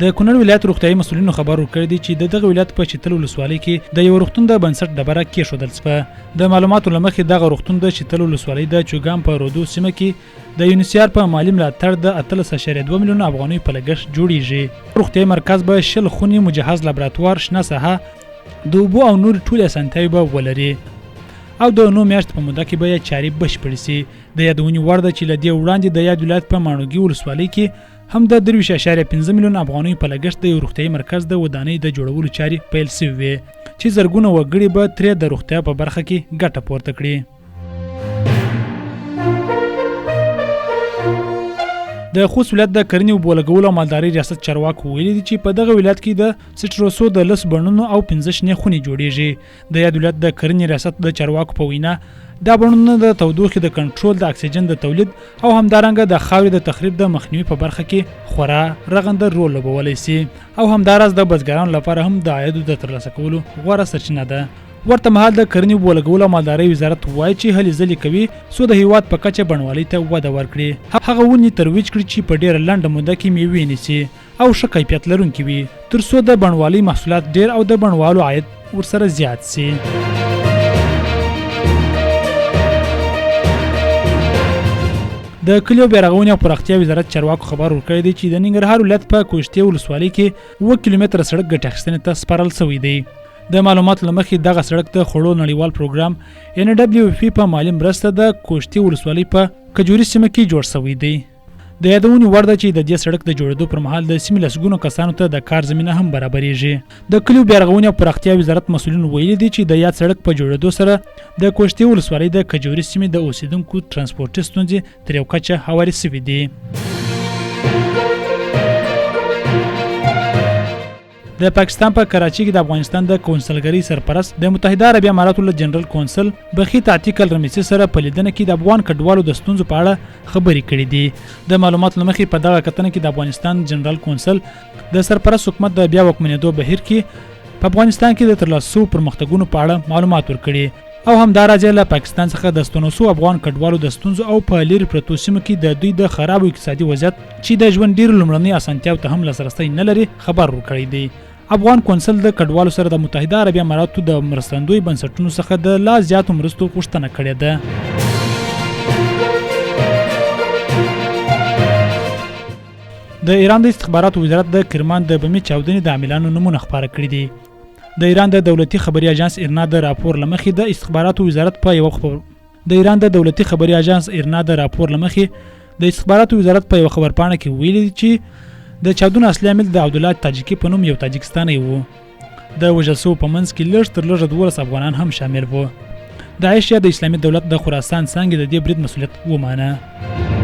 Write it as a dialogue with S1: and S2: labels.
S1: د کونړ ولایت روغتیايي مسؤلینو خبر ورکړی دی چې دغه ولایت په چتل ولسوالۍ کې د یو روغتون د بنسټ ډبره کېښودل شوه. د معلوماتو له مخې دغه روغتون د چتل ولسوالۍ د چوګام په رودو سیمه کې د یونیسیار په مالي ملاتړ د 13.2 میلیون افغانیو په لګښت جوړیږي. روغتیايي مرکز به 10 خونې، مجهز لابراتوار، شنه ساحه، د اوبو او نور ټولې اسانتیاوې به ولري او د 9 میاشتو په موده کې به یې چارې بشپړې سي. د یادونې وړ ده چې له دې وړاندې د یاد ولایت په ماڼوګي ولسوالۍ کې هم د 23.5 میلیون افغانیو په لګښت د یو روغتیايي مرکز د ودانۍ د جوړولو چارې پیل شوې وې چې زرګونه وګړي به ترې د روغتیا په برخه کې ګټه پورته کړي. د خوست ولایت د کرنې اوبو لګولو او مالدارۍ ریاست چارواکو ویلي دي چې په دغه ولایت کې د سټروسو د 10 بڼونو او 15 شنې خونې جوړیږي. د یاد ولایت د کرنې ریاست د چارواکو په وینا دا بڼونه د تودوخې د کنټرول، د اکسیجن د تولید او همدارنګه د خاورې د تخریب د مخنیوي په برخه کې خورا رغنده رول لوبولی سي او همداراز د بزګرانو لپاره هم د عایدو د ترلاسه کولو غوره سرچینه ده. ورته مهال د کرنې اوبو لګولو او مالدارۍ وزارت وایي چې هلې ځلې کوي څو د هیواد په کچه بڼوالۍ ته وده ورکړي، هغه ونې ترویج کړي چې په ډېره لنډه موده کې میوې نیسي او ښه کیفیت لرونکي وي تر څو د بڼوالۍ محصولات ډېر او د بڼوالو عاید ورسره زیات سي. د کلیو بیارغونې او پراختیا وزارت چارواکو خبر ورکړی دی چې د ننګرهار ولایت په کوشتي ولسوالۍ کې 7 کیلومتره سړک ګټه اخیستنې ته سپارل شوی دی. د معلوماتو له مخې دغه سړک د خوړو نړیوال پروګرام NWFP په مالي مرسته د کوشتي ولسوالۍ په کجوري سیمه کې جوړ شوی دی. د یادونې وړ ده چې د دې سړک د جوړېدو پر مهال د سیمې لسګونو کسانو ته د کار زمینه هم برابرېږي. د کلیو بیارغونې او پراختیا وزارت مسؤلینو ویلي دي چې د یاد سړک په جوړېدو سره د کوشتي ولسوالۍ د کجوري سیمې د اوسیدونکو ترانسپورټي ستونزې تر یو کچه هوارې شوې دي. د پاکستان په کراچۍ کې د افغانستان د کونسلګرۍ سرپرست د متحده عربي اماراتو له جنرال کونسل بخیت عتیق الرمیسی سره په لیدنه کې د افغان کډوالو د ستونزو په اړه خبرې کړې دي. د معلوماتو له مخې په دغه کتنه کې د افغانستان جنرال کونسل د سرپرست حکومت د بیا واکمنېدو بهیر کې په افغانستان کې د ترلاسه شویو پرمختګونو په اړه معلومات ورکړي او همداراز له پاکستان څخه د ستنو شویو افغان کډوالو د ستونزو او په لرې پرتو سیمو کې د دوی د خرابو اقتصادي وضعیت چې د ژوند ډېرو لومړنۍ اسانتیاوو ته هم لاسرسی نه لري خبر ورکړی دی. افغان کونسل د کډوالو سره د متحده عربي اماراتو د مرستندوی بنسټونو څخه د لا زیاتو مرستو غوښتنه کړې ده. د ایران د استخباراتو وزارت د کرمان د بمي چاودنې د عاملانو نومونه خپاره کړي دي. د ایران د دولتي خبري اژانس ایرنا د راپور لمخې د استخباراتو وزارت په یو خبرپاڼه کې ویلي چې د چاودنو اصلي عامل د عبدالله تاجیکي په نوم یو تاجکستانی و. د وژل شوو په منځ کې لږ تر لږه 12 افغانان هم شامل وو. داعش یا د اسلامي دولت د خراسان څانګې د دې برید مسؤلیت ومانه.